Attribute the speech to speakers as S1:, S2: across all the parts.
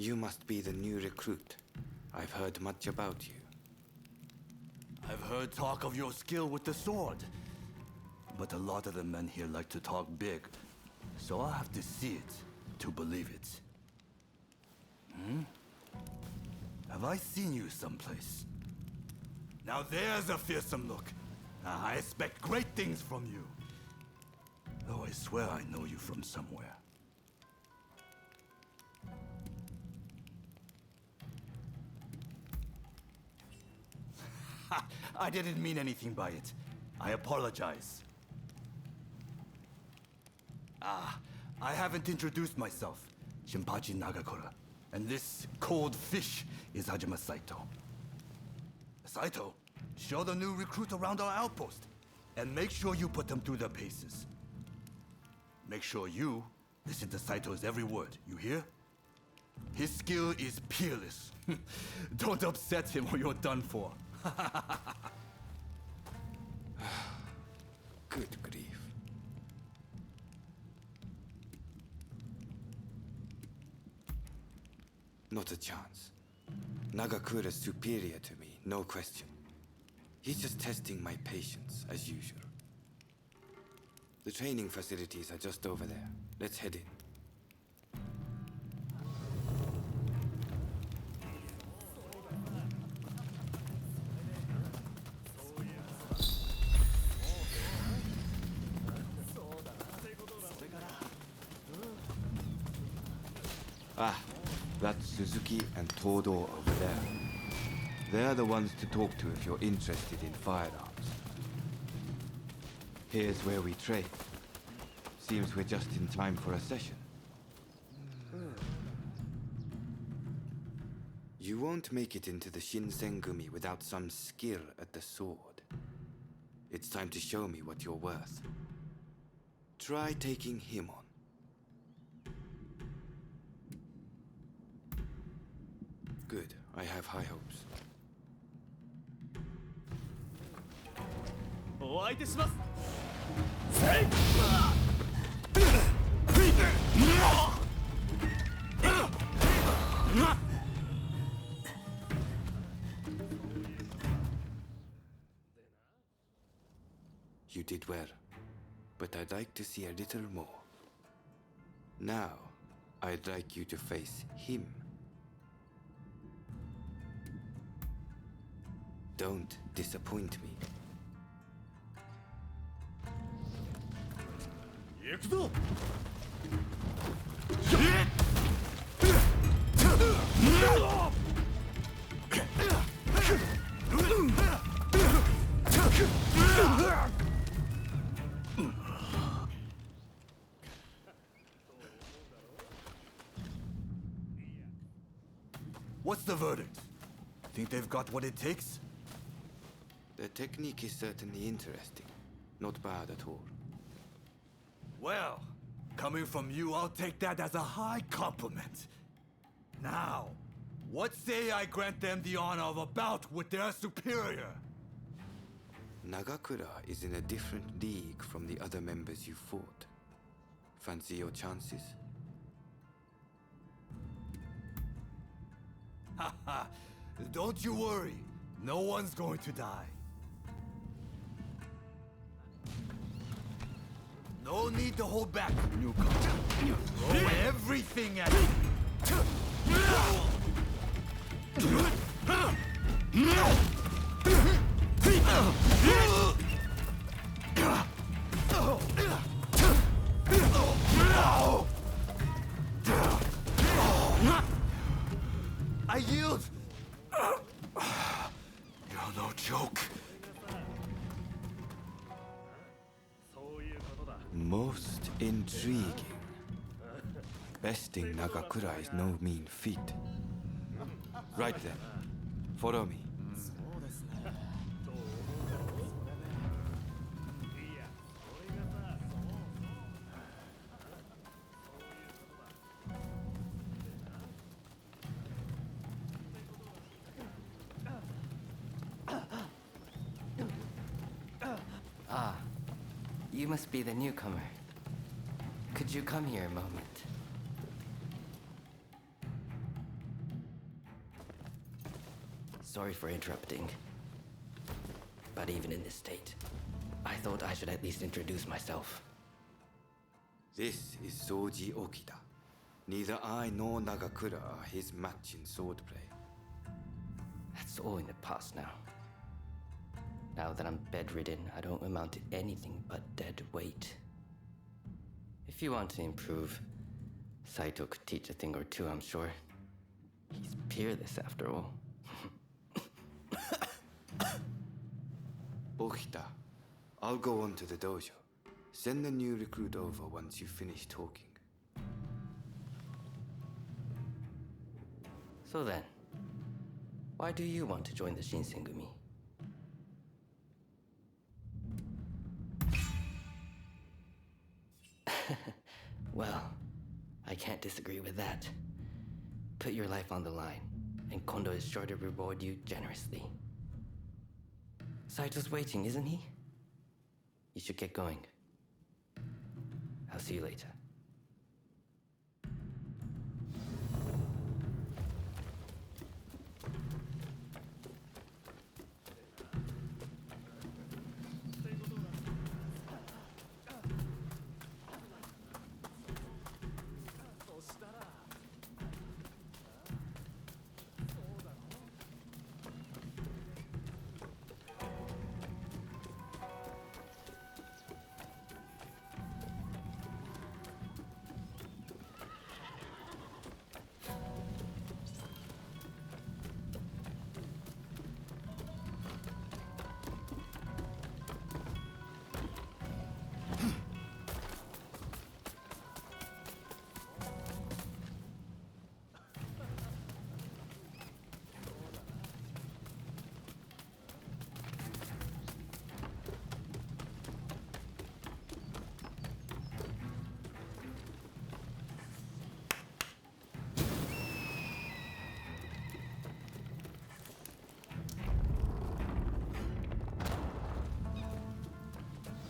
S1: You must be the new recruit. I've heard much about you.
S2: I've heard talk of your skill with the sword. But a lot of the men here like to talk big. So I'll have to see it to believe it. Have I seen you someplace? Now there's a fearsome look. I expect great things from you. Though I swear I know you from somewhere. I didn't mean anything by it. I apologize. I haven't introduced myself. Shinpachi Nagakura. And this cold fish is Hajime Saito. Saito, show the new recruit around our outpost. And make sure you put them through their paces. Make sure you listen to Saito's every word, you hear? His skill is peerless. Don't upset him or you're done for.
S1: Good grief. Not a chance. Nagakura's superior to me, no question. He's just testing my patience, as usual. The training facilities are just over there. Let's head in. That's Suzuki and Todo over there. They're the ones to talk to if you're interested in firearms. Here's where we trade. Seems we're just in time for a session. You won't make it into the Shinsengumi without some skill at the sword. It's time to show me what you're worth. Try taking him on. Good. I have high hopes. You did well, but I'd like to see a little more. Now, I'd like you to face him. Don't disappoint me.
S2: What's the verdict? Think they've got what it takes?
S1: The technique is certainly interesting. Not bad at all.
S2: Well, coming from you, I'll take that as a high compliment. Now, what say I grant them the honor of a bout with their superior?
S1: Nagakura is in a different league from the other members you fought. Fancy your chances?
S2: Haha, don't you worry. No one's going to die. No need to hold back, newcomer. Throw everything at me. I yield. You're no joke.
S1: Most intriguing. Besting Nagakura is no mean feat. Right then, follow me.
S3: You must be the newcomer. Could you come here a moment? Sorry for interrupting. But even in this state, I thought I should at least introduce myself.
S1: This is Soji Okita. Neither I nor Nagakura are his match in swordplay.
S3: That's all in the past now. Now that I'm bedridden, I don't amount to anything but dead weight. If you want to improve, Saito could teach a thing or two, I'm sure. He's peerless after all.
S1: Okita, I'll go on to the dojo. Send the new recruit over once you finish talking.
S3: So then, why do you want to join the Shinsengumi? Well, I can't disagree with that. Put your life on the line, and Kondo is sure to reward you generously. Saito's waiting, isn't he? You should get going. I'll see you later.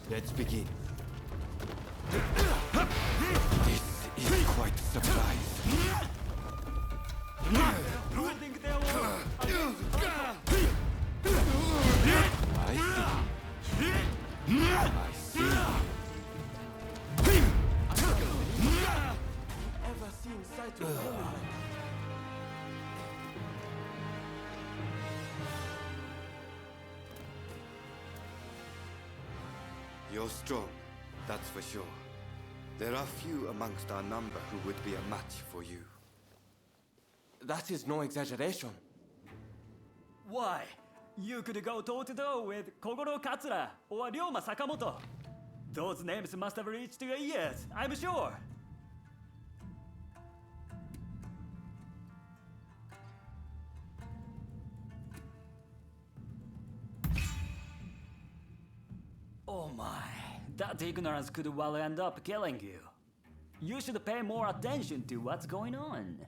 S1: Let's begin. This is quite a surprise. I see.
S4: Ever seen Saito Ronin?
S1: You're strong, that's for sure. There are few amongst our number who would be a match for you.
S4: That is no exaggeration.
S5: Why? You could go toe-to-toe with Kogoro Katsura or Ryoma Sakamoto. Those names must have reached your ears, I'm sure. Oh my, that ignorance could well end up killing you. You should pay more attention to what's going on.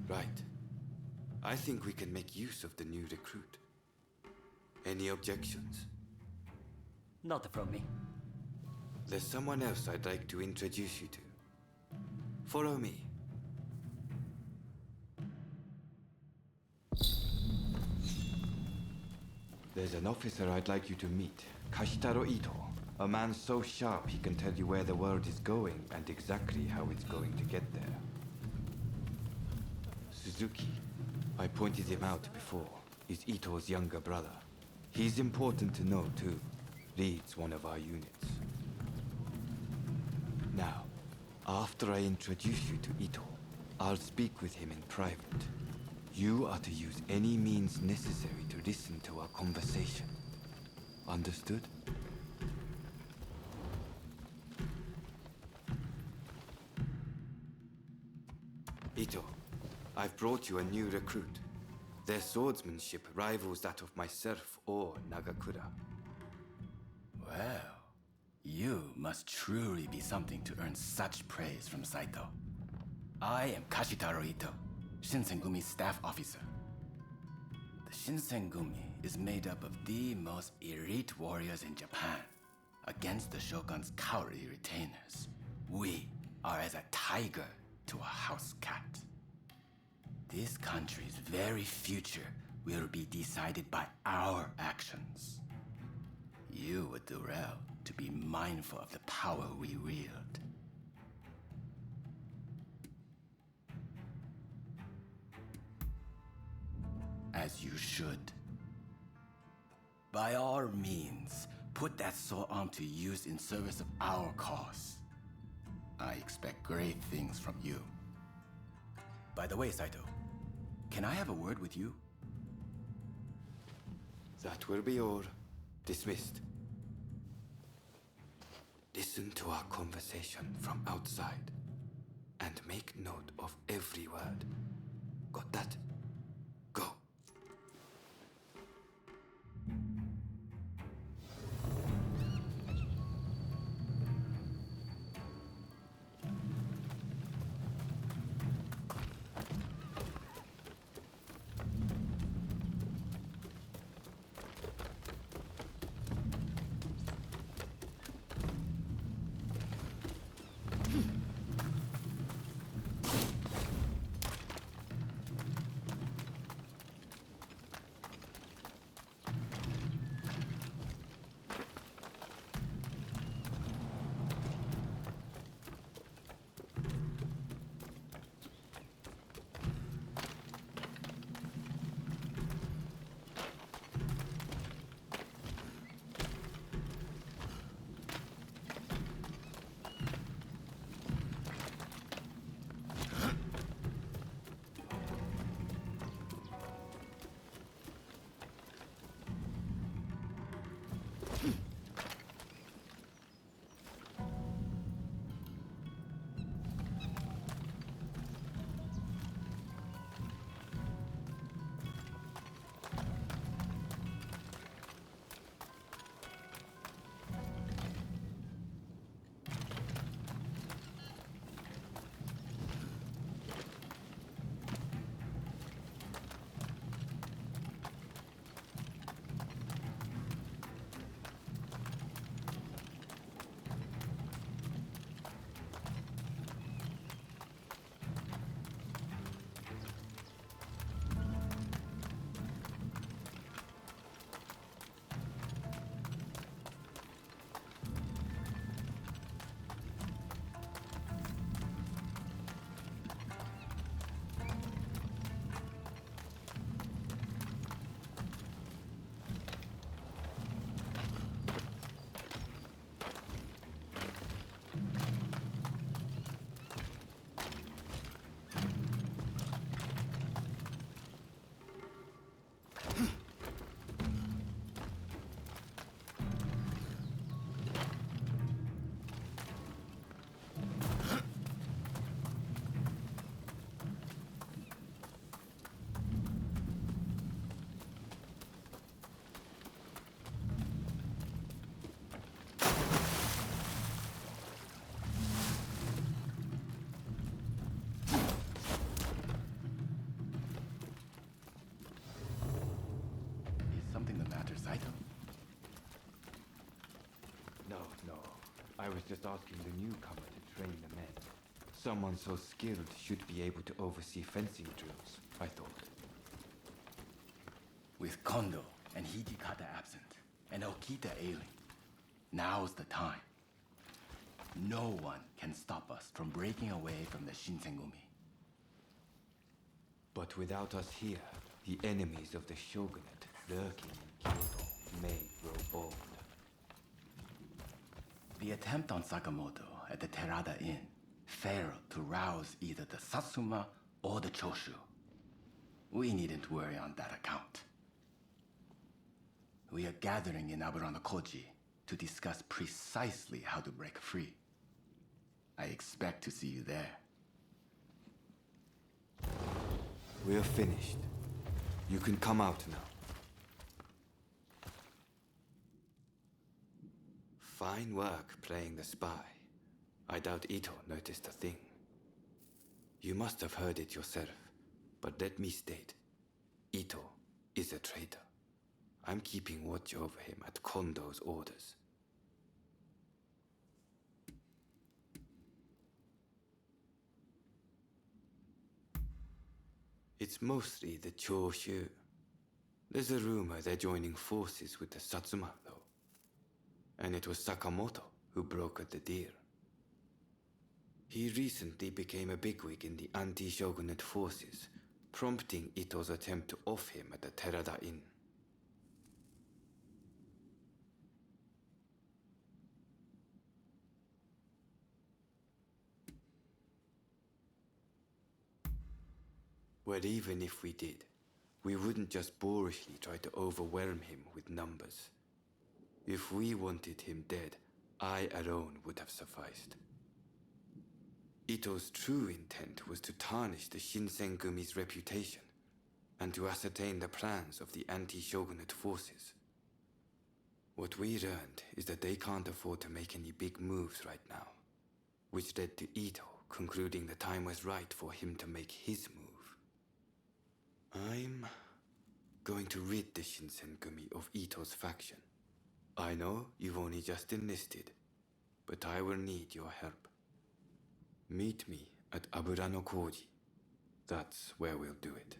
S1: Right. I think we can make use of the new recruit. Any objections?
S5: Not from me.
S1: There's someone else I'd like to introduce you to. Follow me. There's an officer I'd like you to meet, Kashitaro Ito. A man so sharp he can tell you where the world is going and exactly how it's going to get there. Suzuki, I pointed him out before, is Ito's younger brother. He's important to know too. Leads one of our units. Now, after I introduce you to Ito, I'll speak with him in private. You are to use any means necessary to listen to our conversation. Understood? Ito, I've brought you a new recruit. Their swordsmanship rivals that of myself or Nagakura.
S6: Well, you must truly be something to earn such praise from Saito. I am Kashitaro Ito, Shinsengumi's staff officer. The Shinsengumi is made up of the most elite warriors in Japan. Against the Shogun's cowardly retainers, we are as a tiger to a house cat. This country's very future will be decided by our actions. You would do well to be mindful of the power we wield. As you should. By all means, put that sword arm to use in service of our cause. I expect great things from you. By the way, Saito, can I have a word with you?
S1: That will be all. Dismissed. Listen to our conversation from outside and make note of every word. Got that? Go.
S6: Saito?
S1: No. I was just asking the newcomer to train the men. Someone so skilled should be able to oversee fencing drills, I thought.
S6: With Kondo and Hijikata absent, and Okita ailing, now's the time. No one can stop us from breaking away from the Shinsengumi.
S1: But without us here, the enemies of the shogunate lurking in Kyoto may grow bold.
S6: The attempt on Sakamoto at the Terada Inn failed to rouse either the Satsuma or the Choshu. We needn't worry on that account. We are gathering in Aburanokoji to discuss precisely how to break free. I expect to see you there.
S1: We're finished. You can come out now. Fine work playing the spy. I doubt Ito noticed a thing. You must have heard it yourself, but let me state, Ito is a traitor. I'm keeping watch over him at Kondo's orders. It's mostly the Choshu. There's a rumor they're joining forces with the Satsuma, though. And it was Sakamoto who brokered the deal. He recently became a bigwig in the anti-shogunate forces, prompting Ito's attempt to off him at the Terada Inn. Well, even if we did, we wouldn't just boorishly try to overwhelm him with numbers. If we wanted him dead, I alone would have sufficed. Ito's true intent was to tarnish the Shinsengumi's reputation, and to ascertain the plans of the anti-shogunate forces. What we learned is that they can't afford to make any big moves right now, which led to Ito concluding the time was right for him to make his move. I'm going to rid the Shinsengumi of Ito's faction. I know you've only just enlisted, but I will need your help. Meet me at Aburano Koji. That's where we'll do it.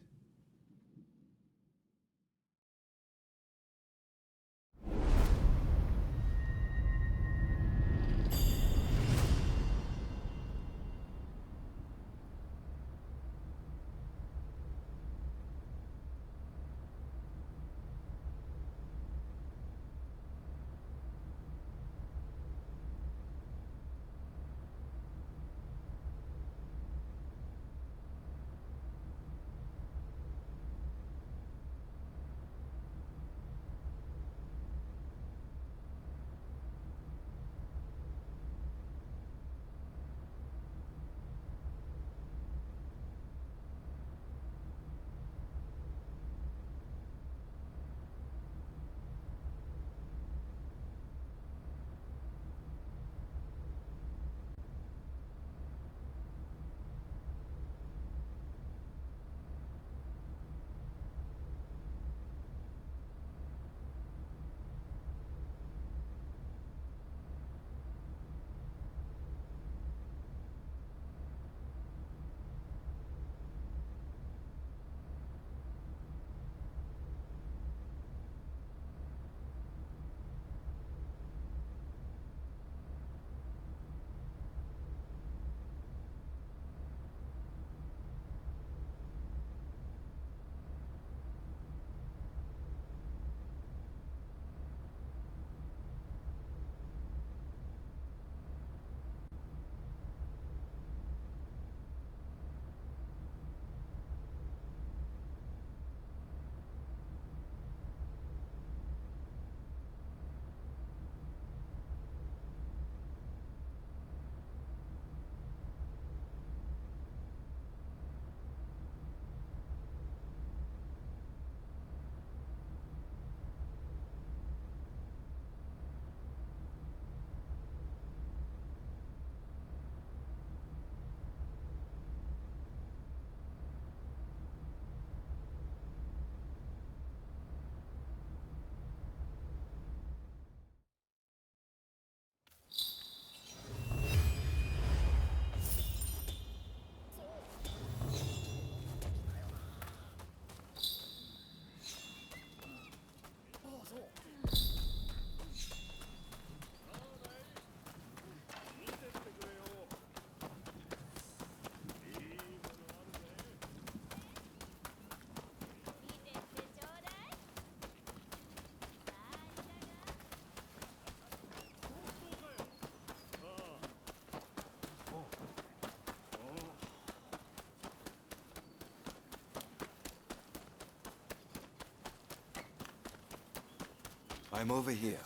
S1: I'm over here.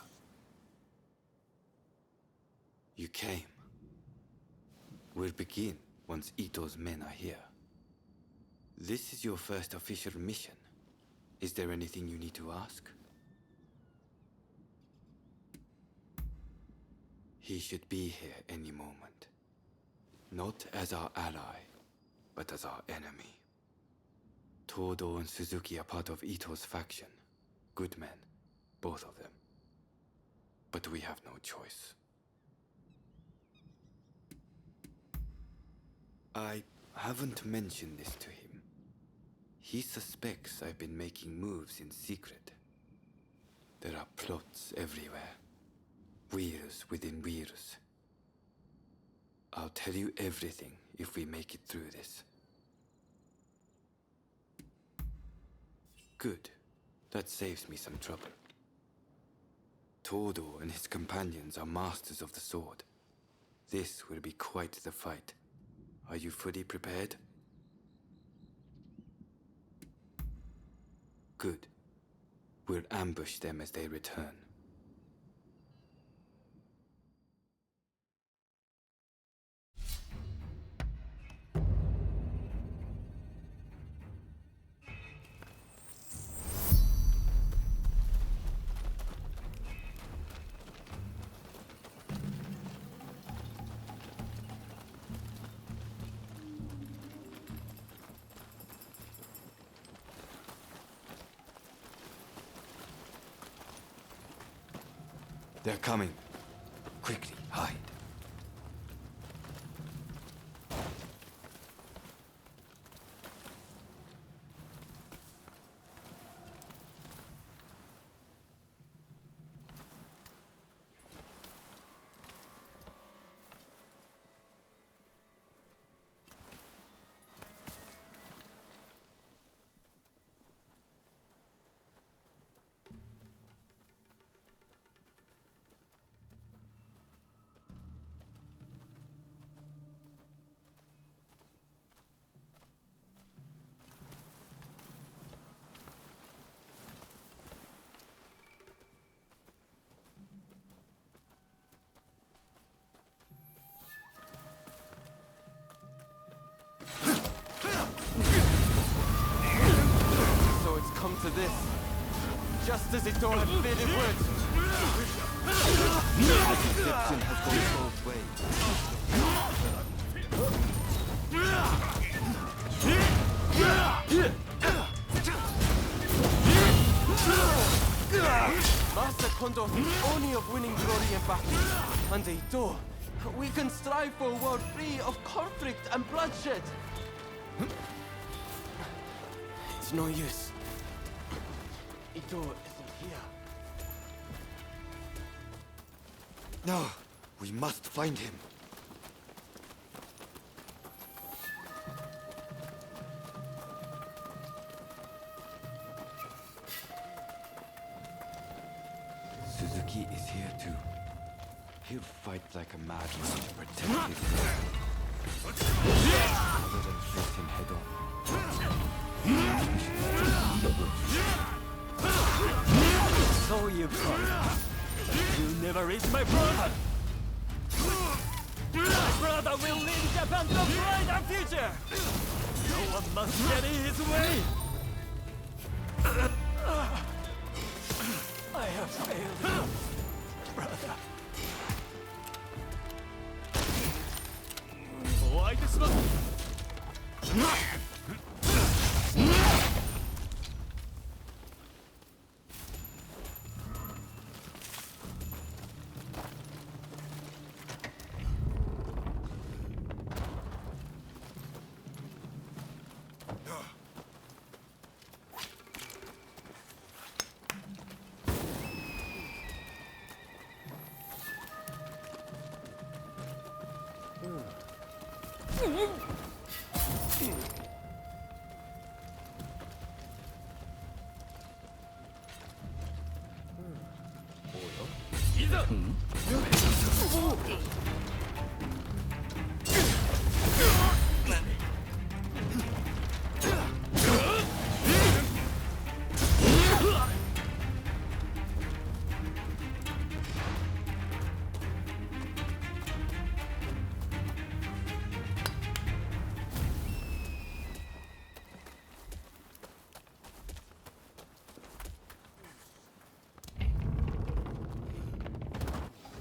S1: You came. We'll begin once Ito's men are here. This is your first official mission. Is there anything you need to ask? He should be here any moment. Not as our ally, but as our enemy. Todo and Suzuki are part of Ito's faction. Good men, both of them. But we have no choice. I haven't mentioned this to him, He suspects I've been making moves in secret. There are plots everywhere. Wheels within wheels. I'll tell you everything if we make it through this. Good. That saves me some trouble. Todo and his companions are masters of the sword. This will be quite the fight. Are you fully prepared? Good. We'll ambush them as they return. They're coming. Quickly, hide.
S4: So it's come to this. Just as Ito had feared it would.
S1: Deception has gone both ways.
S4: Master Kondo thinks only of winning glory in battle. And Ito, we can strive for a world free of conflict and bloodshed. It's no use. Ito isn't here.
S1: No, we must find him. Suzuki is here too. He'll fight like a madman to protect his life. Rather than face him head on.
S5: So you come. You never reach my brother. My brother will lead Japan to a brighter future. No one must get in his way. I have failed you, brother. Why this must...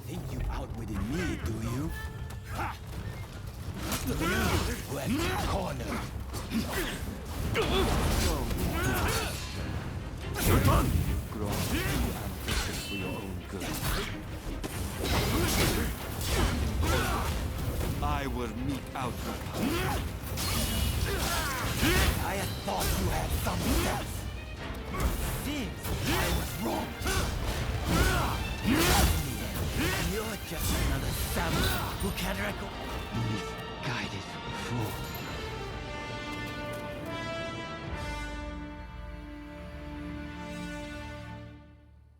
S6: Think you outwitted me, do you? Left corner. You've grown too ambitious for your own good. I will mete out your power. I have
S2: thought you had some sense. Seems I was wrong. You're just another samurai who can't recall. Misguided fool.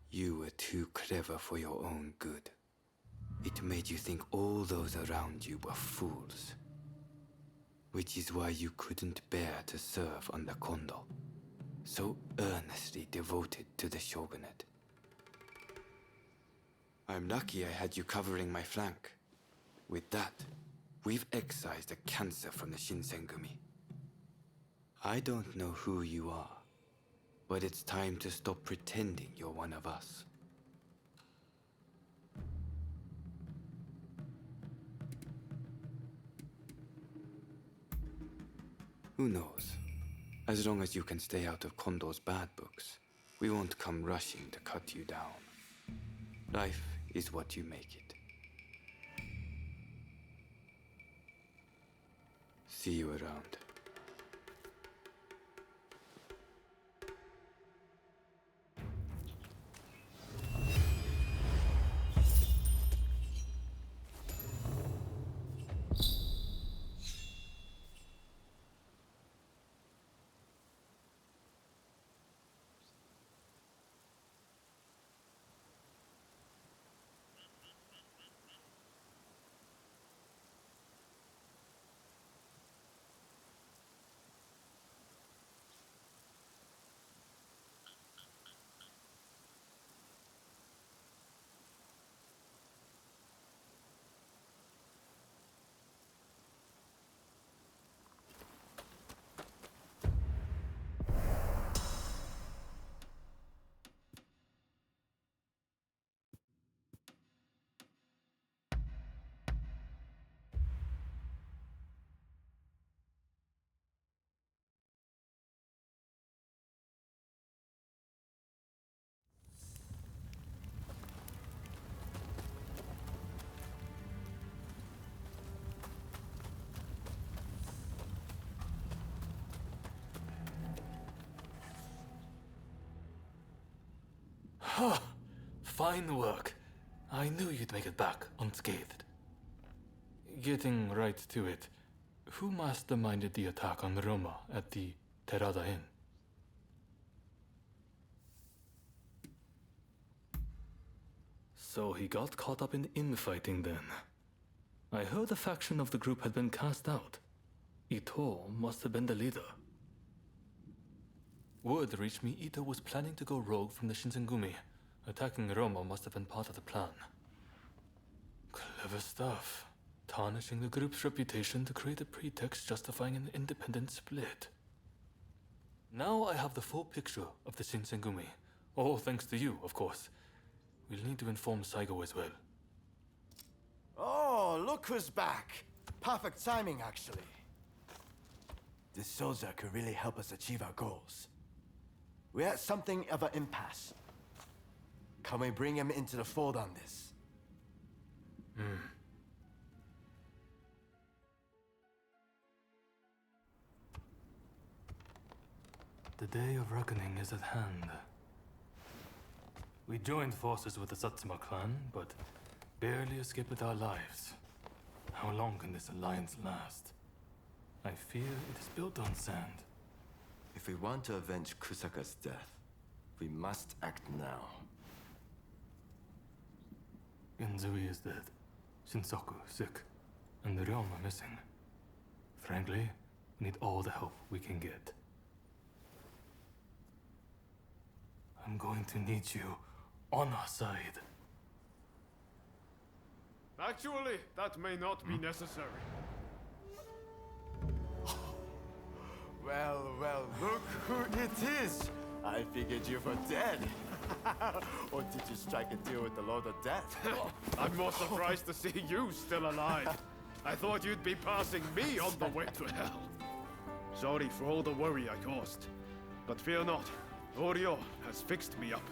S1: You were too clever for your own good. It made you think all those around you were fools. Which is why you couldn't bear to serve under Kondo, so earnestly devoted to the shogunate. I'm lucky I had you covering my flank. With that, we've excised a cancer from the Shinsengumi. I don't know who you are, but it's time to stop pretending you're one of us. Who knows? As long as you can stay out of Kondo's bad books, we won't come rushing to cut you down. Life is what you make it. See you around.
S7: Fine work. I knew you'd make it back unscathed. Getting right to it, who masterminded the attack on Roma at the Terada Inn? So he got caught up in infighting then. I heard a faction of the group had been cast out. Ito must have been the leader. Word reached me Ito was planning to go rogue from the Shinsengumi. Attacking Roma must have been part of the plan. Clever stuff. Tarnishing the group's reputation to create a pretext justifying an independent split. Now I have the full picture of the Shinsengumi. All thanks to you, of course. We'll need to inform Saigo as well.
S8: Oh, look who's back. Perfect timing, actually. This soldier could really help us achieve our goals. We're at something of an impasse. Can we bring him into the fold on this?
S7: The day of reckoning is at hand. We joined forces with the Satsuma clan, but barely escaped with our lives. How long can this alliance last? I fear it is built on sand.
S8: If we want to avenge Kusaka's death, we must act now.
S7: Genzui is dead, Shinsaku sick, and the realm are missing. Frankly, we need all the help we can get. I'm going to need you on our side.
S9: Actually, that may not be necessary.
S8: Well, look who it is! I figured you were dead. Or did you strike a deal with the Lord of Death?
S9: I'm more surprised to see you still alive. I thought you'd be passing me on the way to hell. Sorry for all the worry I caused. But fear not, Oryo has fixed me up.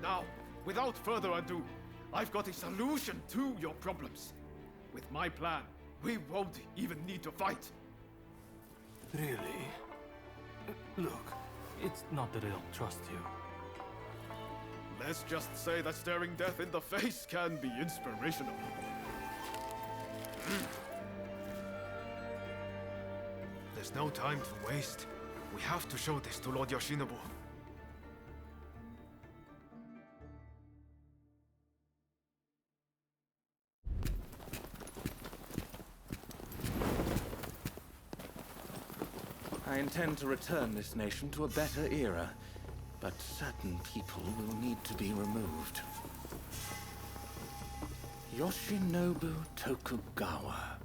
S9: Now, without further ado, I've got a solution to your problems. With my plan, we won't even need to fight.
S7: Really? Look, it's not that I don't trust you.
S9: Let's just say that staring death in the face can be inspirational. There's no time to waste. We have to show this to Lord Yoshinobu.
S10: I intend to return this nation to a better era, but certain people will need to be removed. Yoshinobu Tokugawa,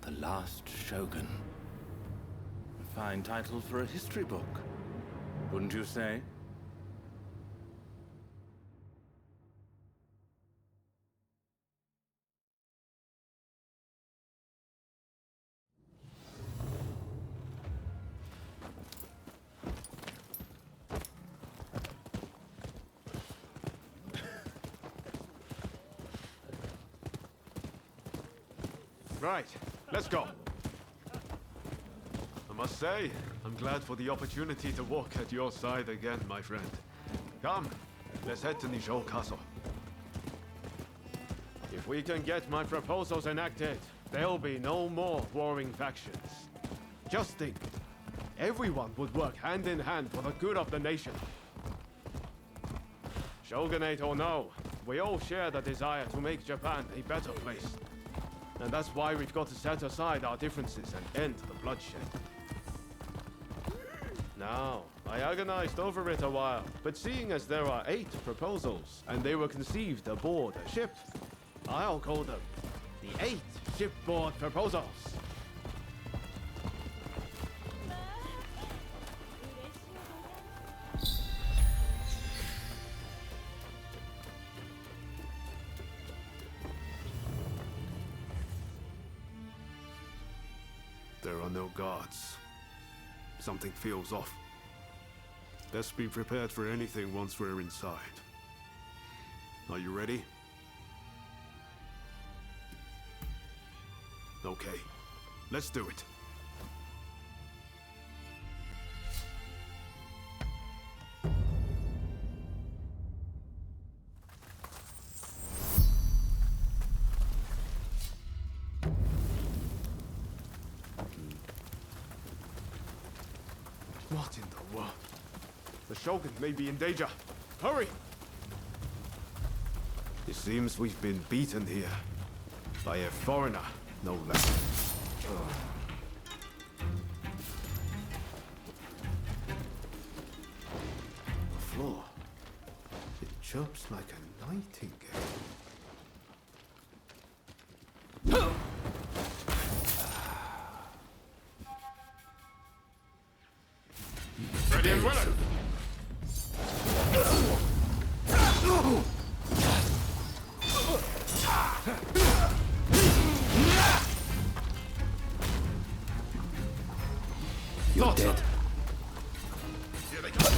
S10: the last shogun. A fine title for a history book, wouldn't you say?
S9: Right, let's go. I must say, I'm glad for the opportunity to walk at your side again, my friend. Come, let's head to Nijou Castle. If we can get my proposals enacted, there'll be no more warring factions. Just think, everyone would work hand in hand for the good of the nation. Shogunate or no, we all share the desire to make Japan a better place. And that's why we've got to set aside our differences and end the bloodshed. Now, I agonized over it a while, but seeing as there are 8 proposals, and they were conceived aboard a ship, I'll call them the 8 shipboard proposals. There are no guards. Something feels off. Let's be prepared for anything once we're inside. Are you ready? Okay, let's do it. What in the world? The Shogun may be in danger. Hurry! It seems we've been beaten here. By a foreigner, no less. The floor. It chirps like a nightingale. Ready and willing!
S3: You're dead.
S9: Here they come.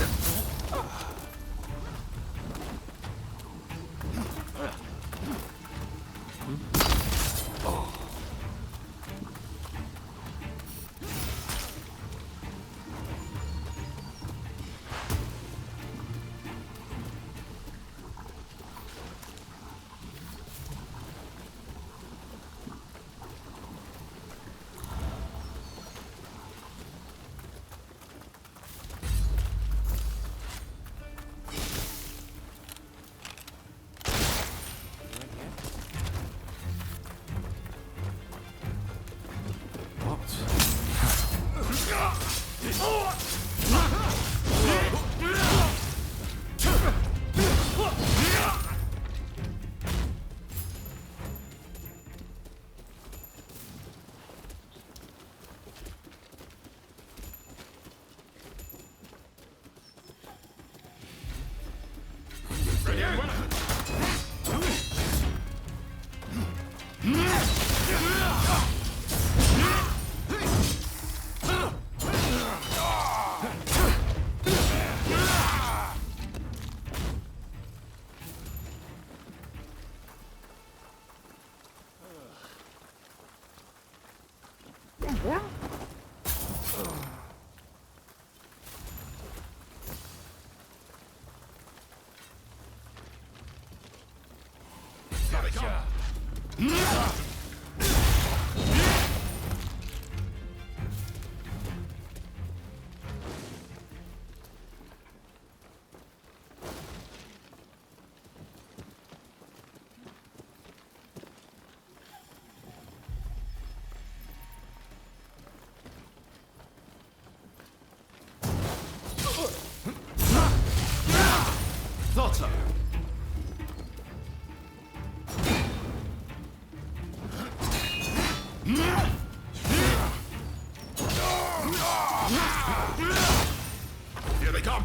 S9: Ready and willing! Thought so. Here they come.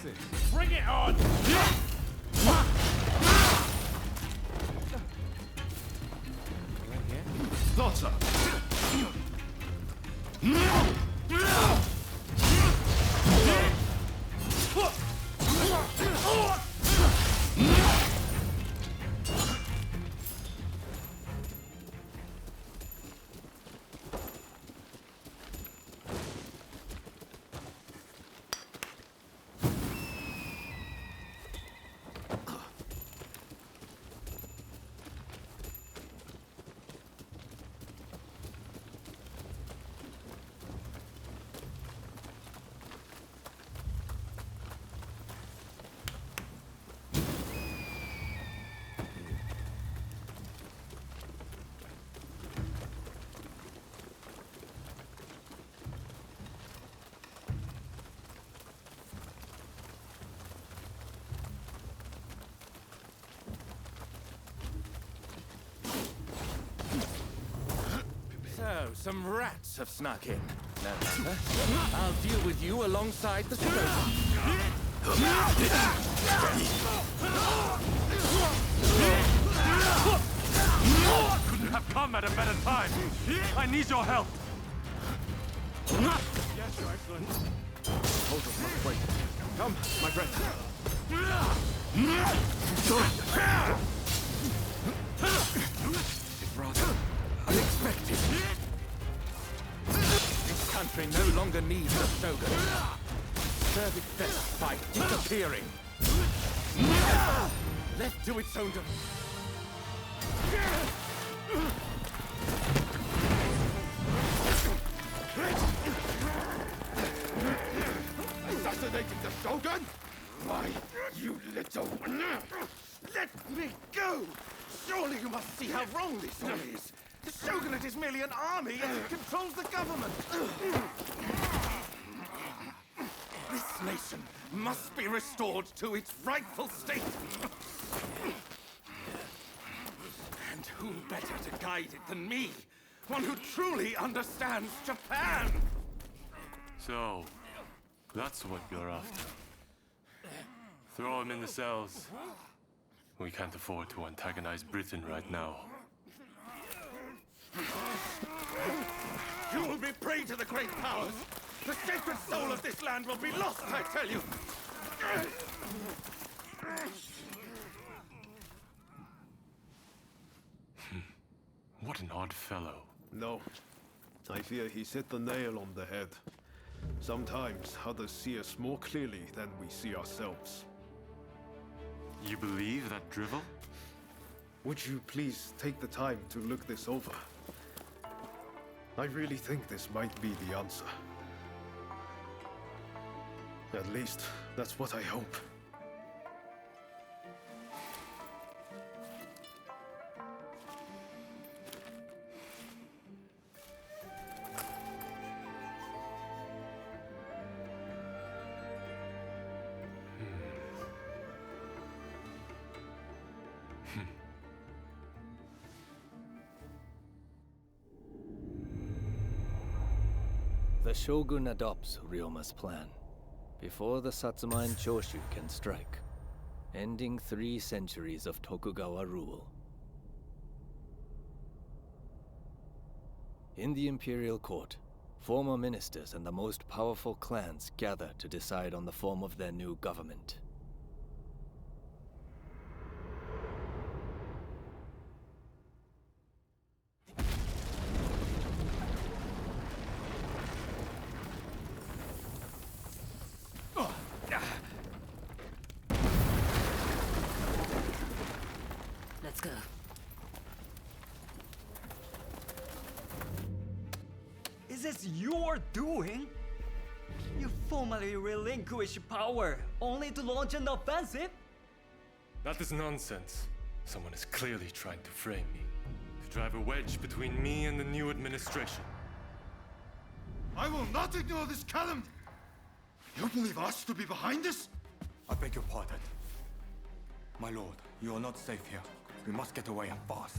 S9: this. Bring it on! Thought so.
S10: So, some rats have snuck in. No matter. I'll deal with you alongside the Shogun.
S7: Couldn't have come at a better time. I need your help.
S9: Yes, Your Excellency. Soldiers must wait. Come, my friend.
S10: It's rather unexpected. This country no longer needs a Shogun. Serve it best by disappearing. Left to its own
S9: Assassinating the Shogun? Why, you little... Let me go! Surely you must see how wrong this all is. The Shogunate is merely an army, yet it controls the government. This nation must be restored to its rightful state. And who better to guide it than me? One who truly understands Japan!
S7: So, that's what you're after. Throw him in the cells. We can't afford to antagonize Britain right now.
S9: You will be prey to the great powers! The sacred soul of this land will be lost, I tell you!
S7: What an odd fellow.
S9: No. I fear he's hit the nail on the head. Sometimes others see us more clearly than we see ourselves.
S7: You believe that drivel?
S9: Would you please take the time to look this over? I really think this might be the answer. At least, that's what I hope.
S11: The Shogun adopts Ryoma's plan before the Satsuma and Choshu can strike, ending 3 centuries of Tokugawa rule. In the imperial court, former ministers and the most powerful clans gather to decide on the form of their new government.
S12: Let's go.
S5: Is this your doing? You formally relinquish power, only to launch an offensive?
S7: That is nonsense. Someone is clearly trying to frame me, to drive a wedge between me and the new administration.
S9: I will not ignore this calumny! You believe us to be behind this?
S8: I beg your pardon. My lord, you are not safe here. We must get away and fast.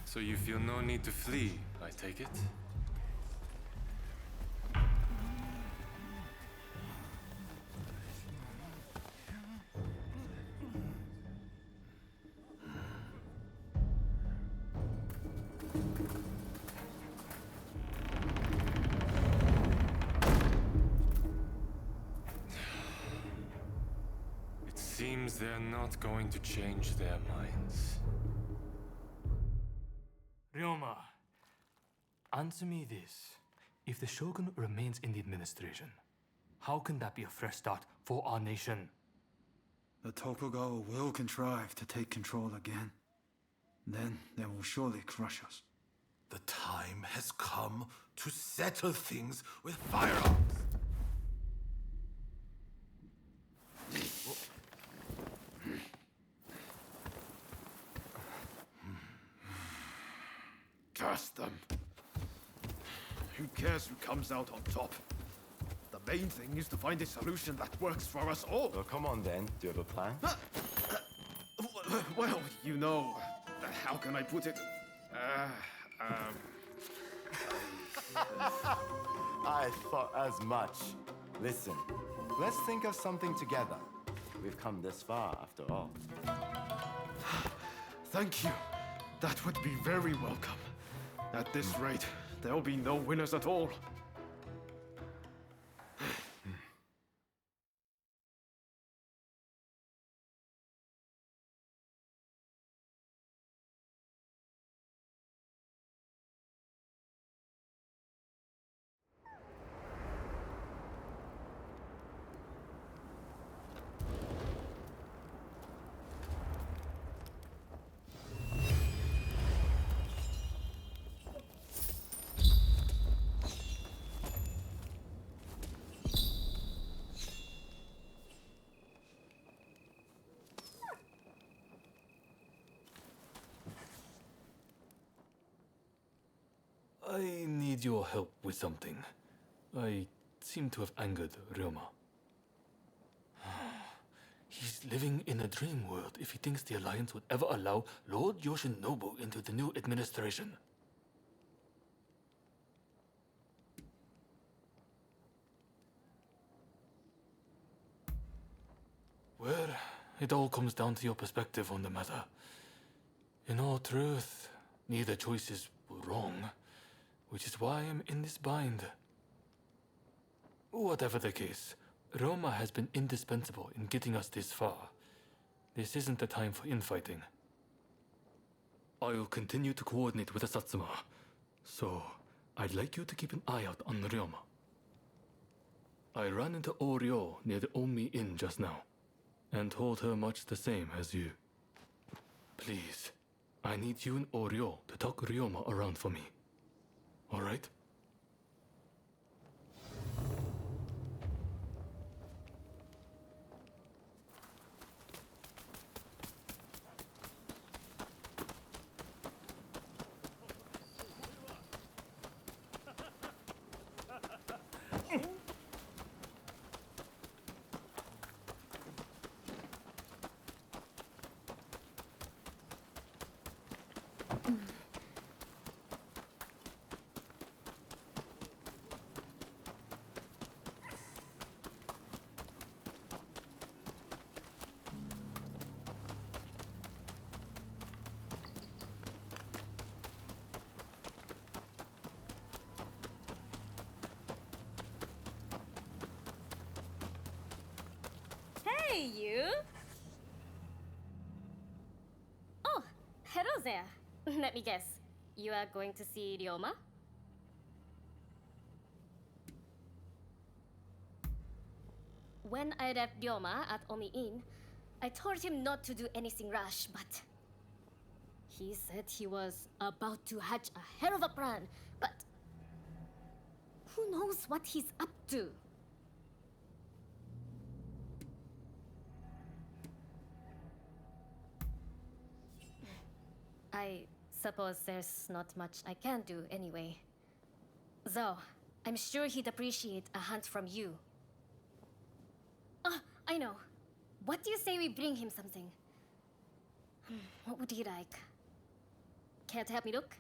S7: So you feel no need to flee, I take it? It seems they're not going to change their minds. Ryoma, answer me this. If the Shogun remains in the administration, how can that be a fresh start for our nation?
S12: The Tokugawa will contrive to take control again. Then they will surely crush us.
S13: The time has come to settle things with firearms.
S9: Curse them. Who cares who comes out on top? The main thing is to find a solution that works for us all.
S8: Well, come on then. Do you have a plan?
S9: Well, you know, how can I put it?
S8: I thought as much. Listen, let's think of something together. We've come this far, after all.
S9: Thank you. That would be very welcome. At this rate, there'll be no winners at all.
S7: I need your help with something. I seem to have angered Ryoma. He's living in a dream world if he thinks the Alliance would ever allow Lord Yoshinobu into the new administration. Well, it all comes down to your perspective on the matter. In all truth, neither choice were wrong, which is why I'm in this bind. Whatever the case, Roma has been indispensable in getting us this far. This isn't the time for infighting. I'll continue to coordinate with the Satsuma, so I'd like you to keep an eye out on Ryoma. I ran into Oryo near the Omi Inn just now, and told her much the same as you. Please, I need you and Oryo to talk Ryoma around for me. All right?
S14: Hey, you! Oh, hello there. Let me guess. You are going to see Ryoma? When I left Ryoma at Omi Inn, I told him not to do anything rash, but he said he was about to hatch a hell of a plan, but who knows what he's up to? I suppose there's not much I can do anyway. Though, I'm sure he'd appreciate a hint from you. Oh, I know. What do you say we bring him something? What would he like? Care to help me look?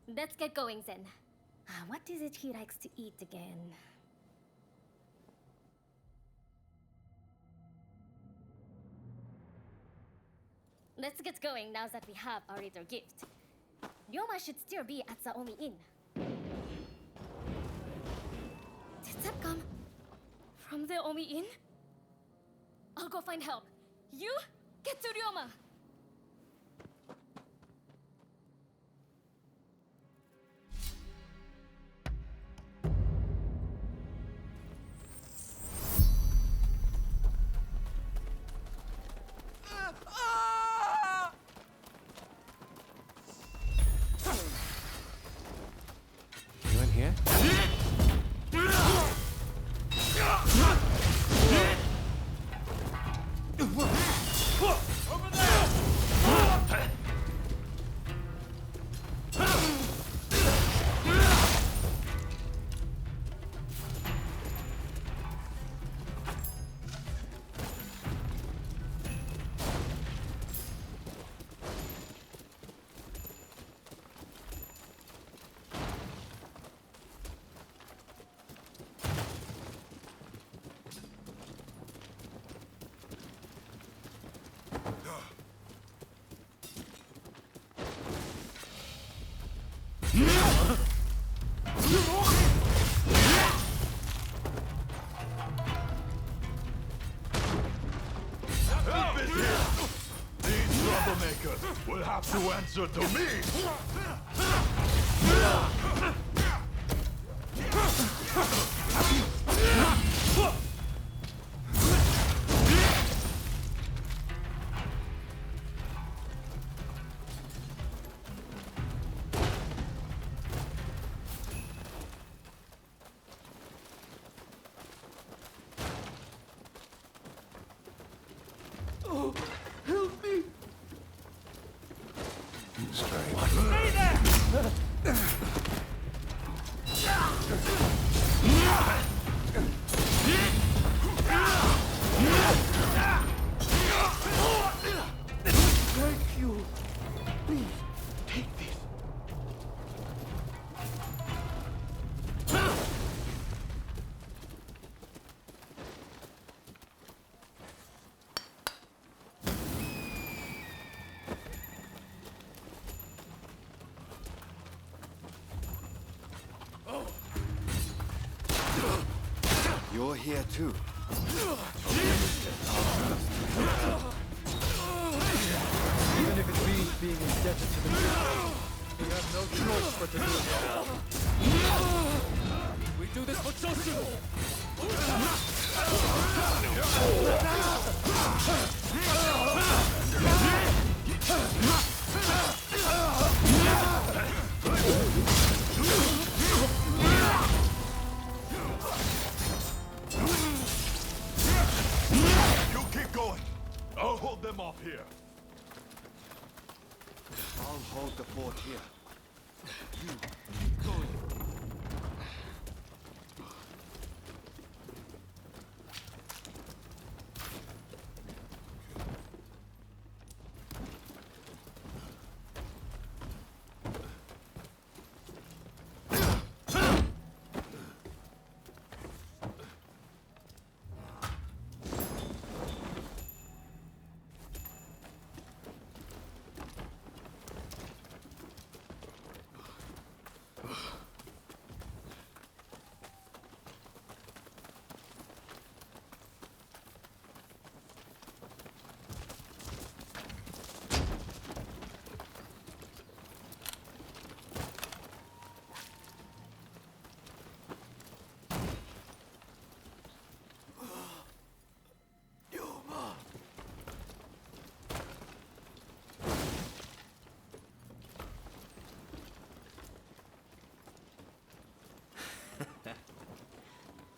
S14: Let's get going then. What is it he likes to eat again? Let's get going now that we have our little gift. Ryoma should still be at the Omi Inn. Did that come from the Omi Inn? I'll go find help. You get to Ryoma!
S1: You in here?
S13: These troublemakers will have to answer to me!
S4: Oh, help me!
S13: Stay
S4: there! Thank you. Please, take this.
S1: You're here too.
S11: Even if it means being indebted to the people, we have no choice but to do it.
S4: We do this for Choshu!
S13: You keep going. I'll hold them off here.
S1: I'll hold the fort here.
S13: You keep going.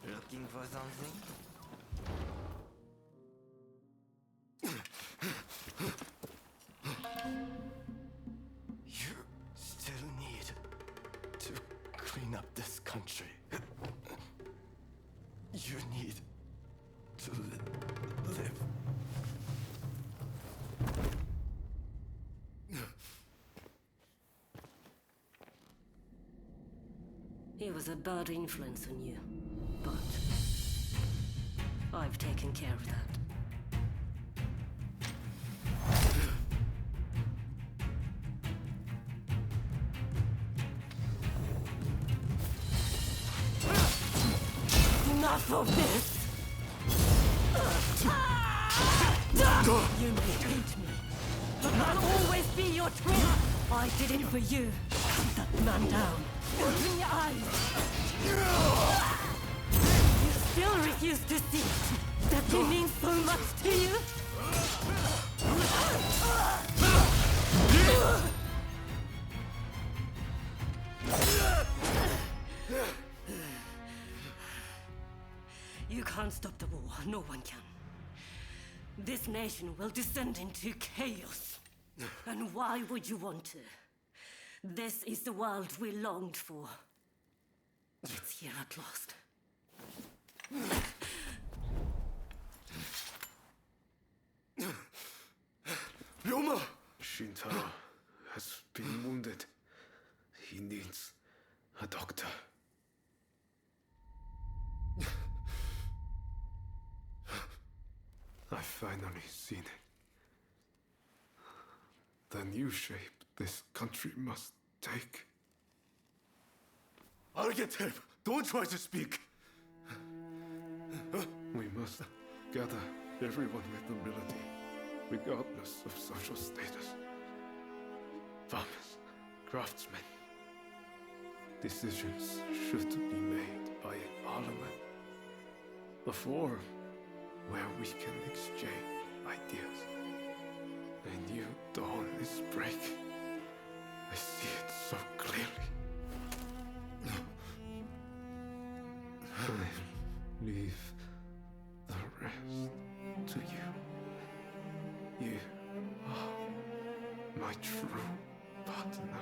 S1: Looking for something?
S8: You still need to clean up this country. You need to live.
S15: He was a bad influence on you, but I've taken care of that. Enough of this! You may hate me, but I'll always be your twin! I did it for you. Put that man down. Open your eyes! You still refuse to see that he means so much to you? You can't stop the war. No one can. This nation will descend into chaos. And why would you want to? This is the world we longed for. It's here at last.
S9: Ryoma! Shintaro has been wounded. He needs a doctor. I've finally seen it. The new shape this country must take.
S2: I'll get help. Don't try to speak.
S9: We must gather everyone with ability, regardless of social status. Farmers, craftsmen. Decisions should be made by a parliament. A forum where we can exchange ideas. A new dawn is breaking. I see it so clearly. I leave the rest to you. You are my true partner.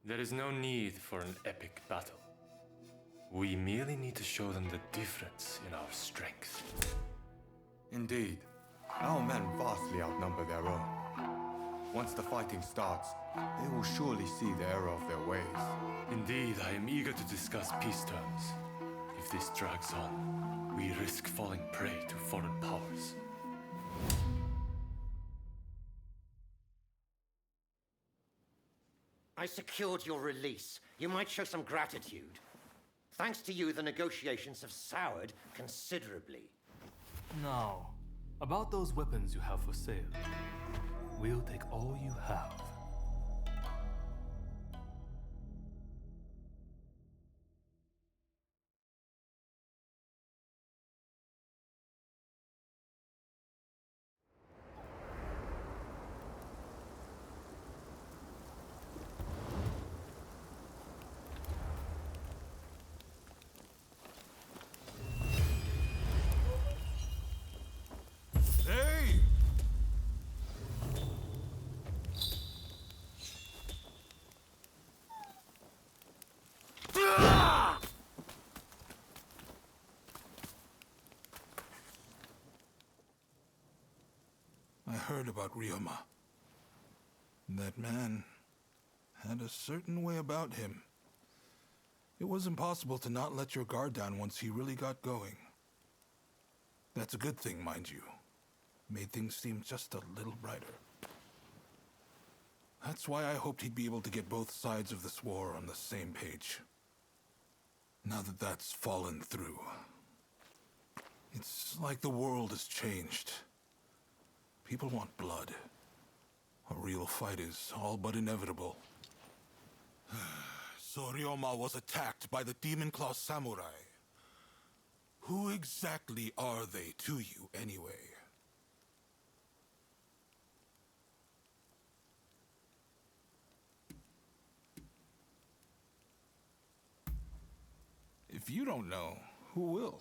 S7: There is no need for an epic battle. We merely need to show them the difference in our strength.
S16: Indeed. Our men vastly outnumber their own. Once the fighting starts, they will surely see the error of their ways.
S7: Indeed, I am eager to discuss peace terms. If this drags on, we risk falling prey to foreign powers.
S17: I secured your release. You might show some gratitude. Thanks to you, the negotiations have soured considerably.
S7: Now, about those weapons you have for sale. We'll take all you have.
S13: I heard about Ryoma. That man had a certain way about him. It was impossible to not let your guard down once he really got going. That's a good thing, mind you. Made things seem just a little brighter. That's why I hoped he'd be able to get both sides of this war on the same page. Now that that's fallen through, it's like the world has changed. People want blood. A real fight is all but inevitable. So Ryoma was attacked by the Demon Claw Samurai. Who exactly are they to you, anyway? If you don't know, who will?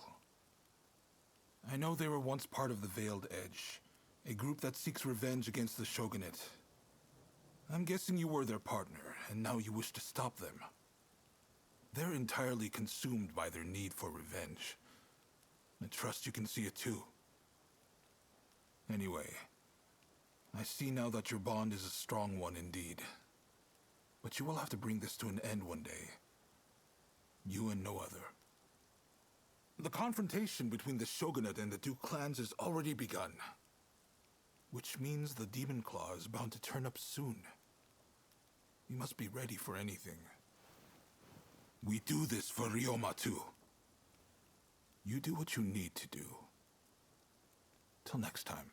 S13: I know they were once part of the Veiled Edge, a group that seeks revenge against the Shogunate. I'm guessing you were their partner, and now you wish to stop them. They're entirely consumed by their need for revenge. I trust you can see it too. Anyway, I see now that your bond is a strong one indeed. But you will have to bring this to an end one day. You and no other. The confrontation between the Shogunate and the two clans has already begun. Which means the Demon Claw is bound to turn up soon. You must be ready for anything. We do this for Ryoma too. You do what you need to do. Till next time.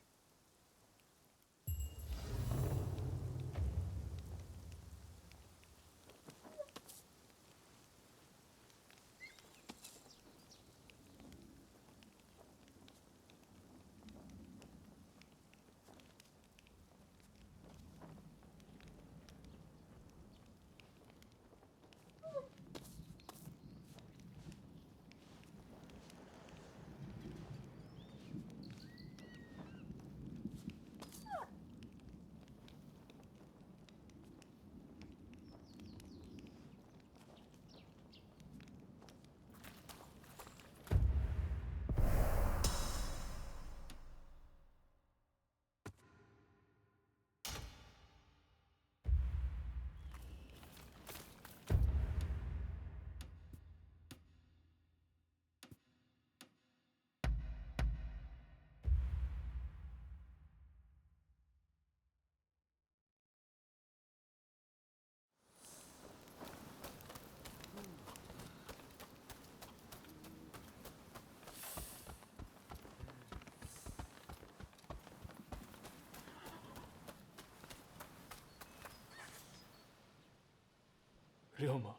S7: Ryoma,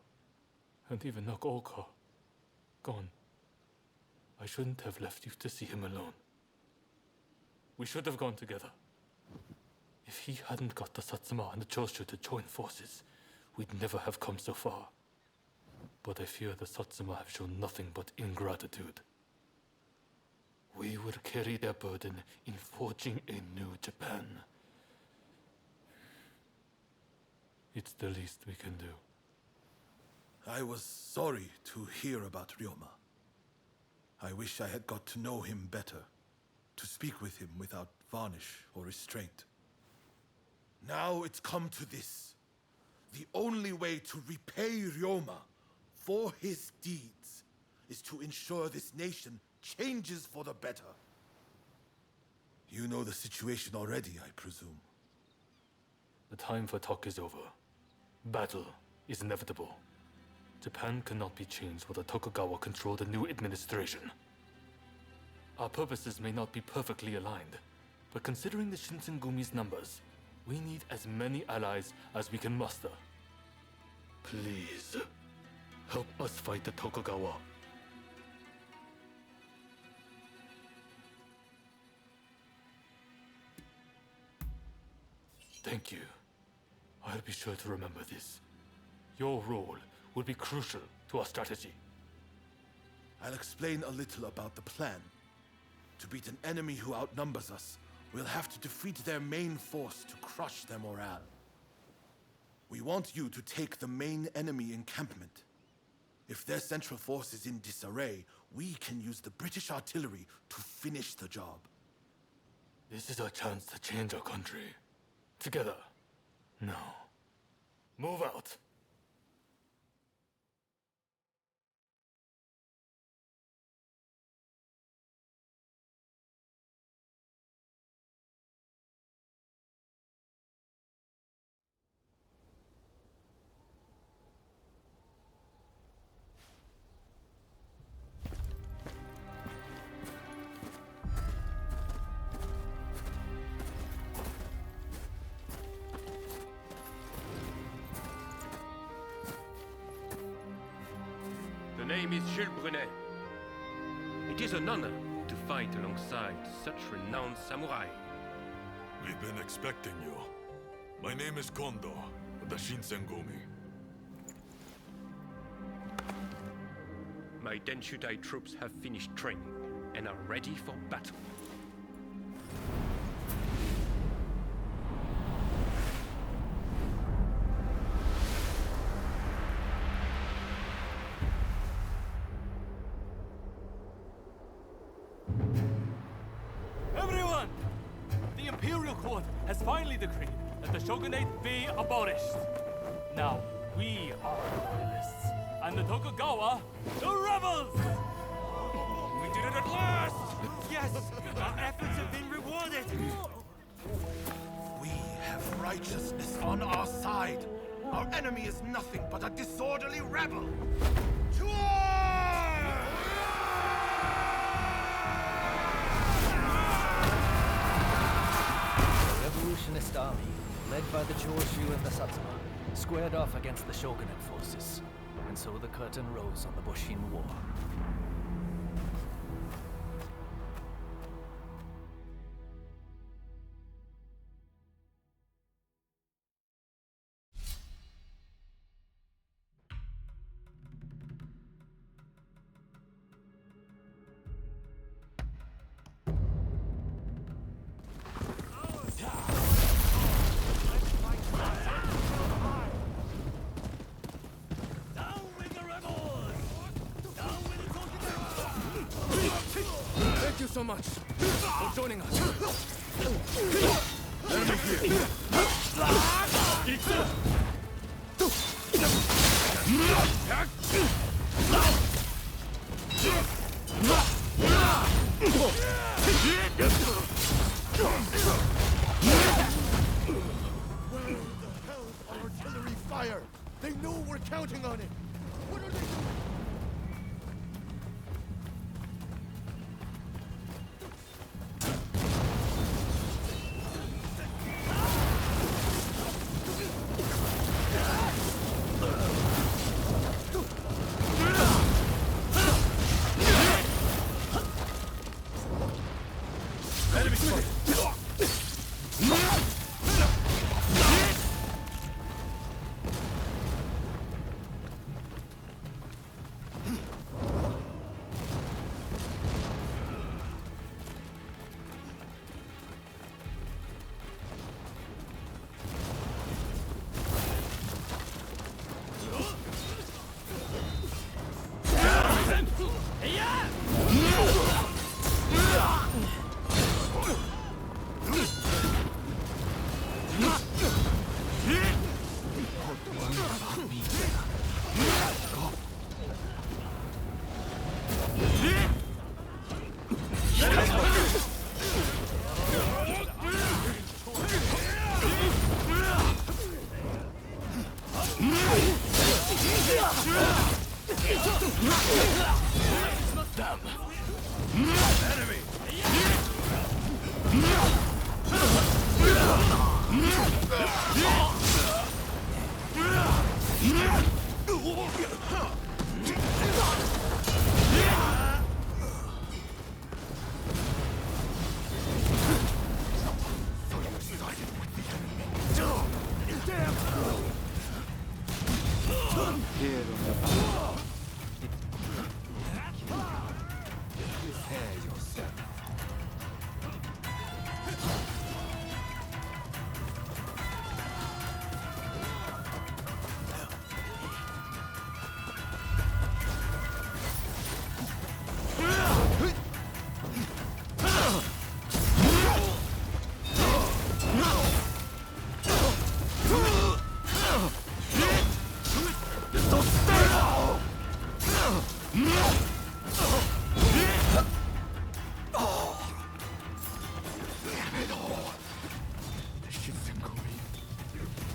S7: and even Nagaoka, gone. I shouldn't have left you to see him alone. We should have gone together. If he hadn't got the Satsuma and the Choshu to join forces, we'd never have come so far. But I fear the Satsuma have shown nothing but ingratitude. We will carry their burden in forging a new Japan. It's the least we can do.
S18: I was sorry to hear about Ryoma. I wish I had got to know him better, to speak with him without varnish or restraint. Now it's come to this. The only way to repay Ryoma for his deeds is to ensure this nation changes for the better. You know the situation already, I presume.
S7: The time for talk is over. Battle is inevitable. Japan cannot be changed while the Tokugawa control the new administration. Our purposes may not be perfectly aligned, but considering the Shinsengumi's numbers, we need as many allies as we can muster. Please, help us fight the Tokugawa. Thank you. I'll be sure to remember this. Your role will be crucial to our strategy.
S18: I'll explain a little about the plan. To beat an enemy who outnumbers us, we'll have to defeat their main force to crush their morale. We want you to take the main enemy encampment. If their central force is in disarray, we can use the British artillery to finish the job.
S7: This is our chance to change our country. Together. Now, move out.
S19: The name is Jules Brunet. It is an honor to fight alongside such renowned samurai.
S20: We've been expecting you. My name is Kondo, of the Shinsengumi.
S19: My Denshutai troops have finished training and are ready for battle.
S7: Everyone! The Imperial Court has finally decreed that the shogunate be abolished. Now, we are the loyalists, and the Tokugawa, the rebels!
S10: We did it at last!
S8: Yes! Our efforts have been rewarded!
S18: We have righteousness on our side. Our enemy is nothing but a disorderly rebel. To war!
S11: The revolutionist army, led by the Choshu and the Satsuma, squared off against the shogunate forces. And so the curtain rose on the Bushin War.
S7: Thank you so much for joining us.
S18: Enemy here.
S8: Where the hell's artillery fire? They know we're counting on it! What are they doing?
S18: Enemy spotted.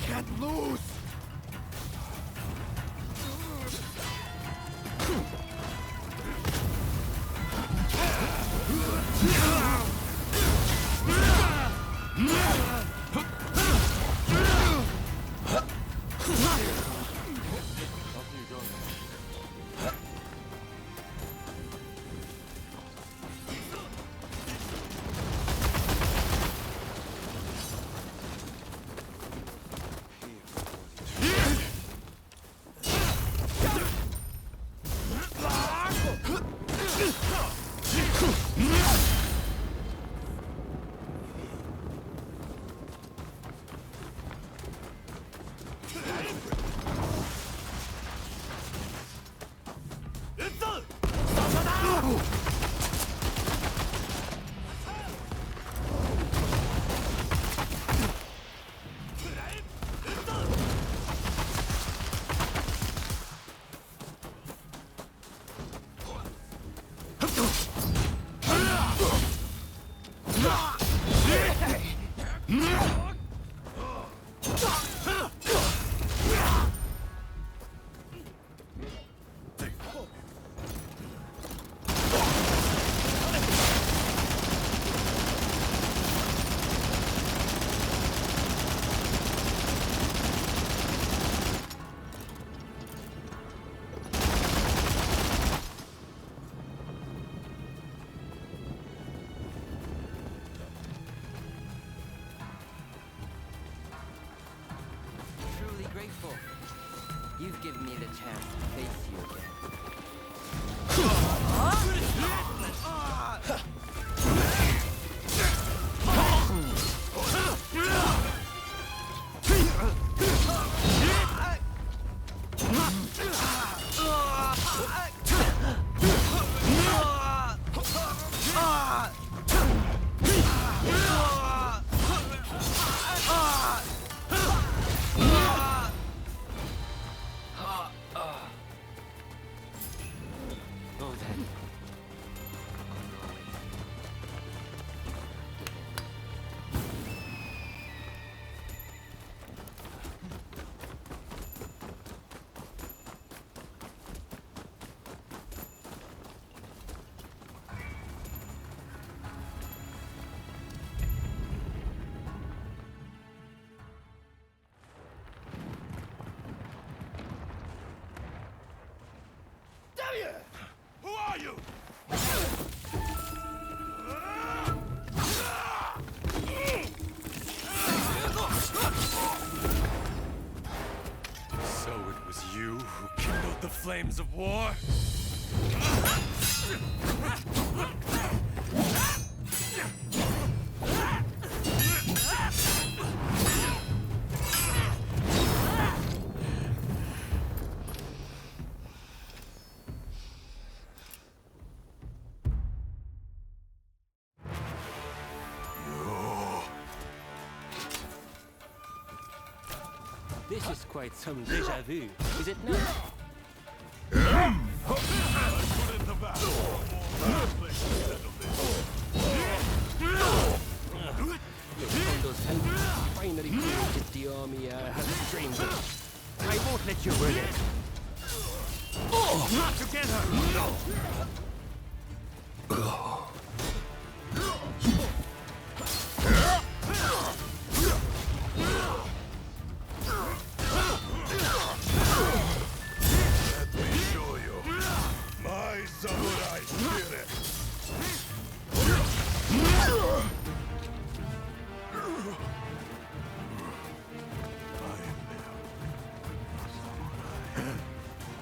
S8: Can't lose!
S3: Truly grateful. You've given me the chance to face you again. Oh, then.
S20: Who are you?
S19: So it was you who kindled the flames of war?
S4: This is quite some déjà vu, is it not? Kondo's help finally proved that the army has strained them. I won't let you win it. Together!
S20: Let me show you my samurai spirit.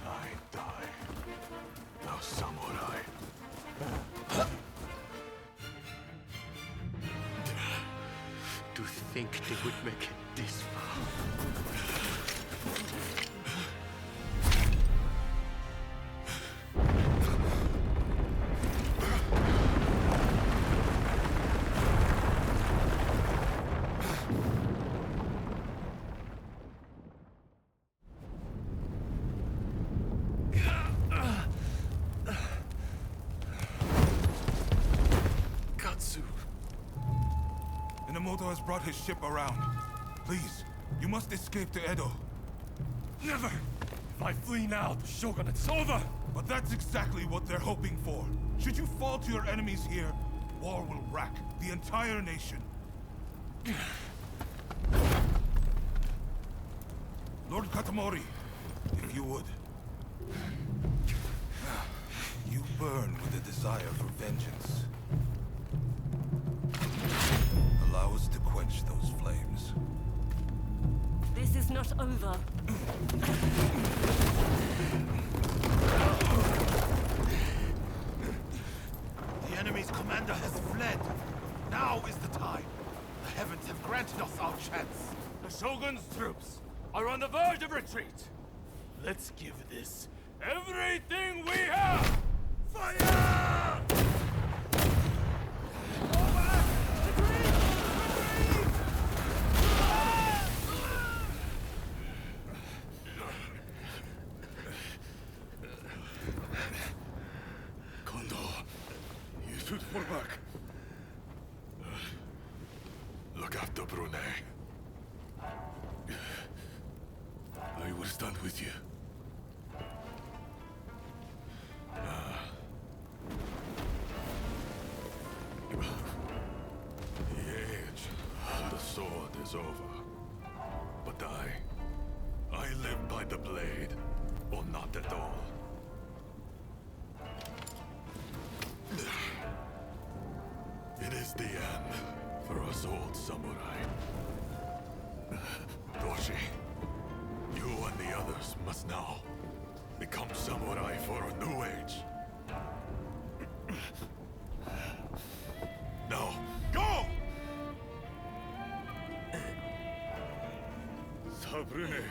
S20: I die. No samurai.
S19: To think they would make it this far.
S13: Katsu. Inamoto has brought his ship around. Please, you must escape to Edo.
S19: Never! If I flee now, the shogunate's over!
S13: But that's exactly what they're hoping for. Should you fall to your enemies here, war will rack the entire nation. Lord Katamori, if you would. You burn with a desire for vengeance. Allow us to quench those flames.
S15: This is not over.
S2: The enemy's commander has fled. Now is the time. The heavens have granted us our chance.
S19: The Shogun's troops are on the verge of retreat. Let's give this everything we have! Fire!
S20: Kondo, you should fall back. look after Brune. I will stand with you. The age of the sword is over. But I live by the blade, or not at all. It is the end for us old samurai. Doshi, you and the others must now become samurai for a new age. Now, go! Sabrune.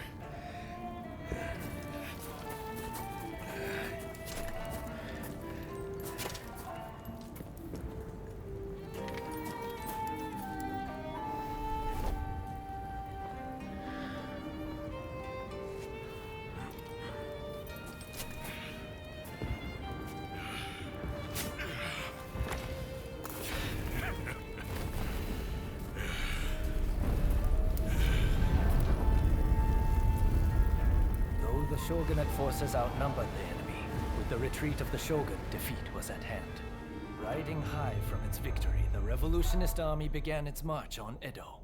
S11: The shogunate forces outnumbered the enemy. With the retreat of the shogun, defeat was at hand. Riding high from its victory, the revolutionist army began its march on Edo.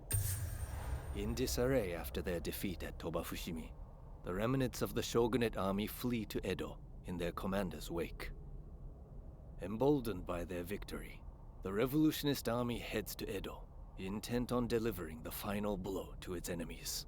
S11: In disarray after their defeat at Tobafushimi, the remnants of the shogunate army flee to Edo in their commander's wake. Emboldened by their victory, the revolutionist army heads to Edo, intent on delivering the final blow to its enemies.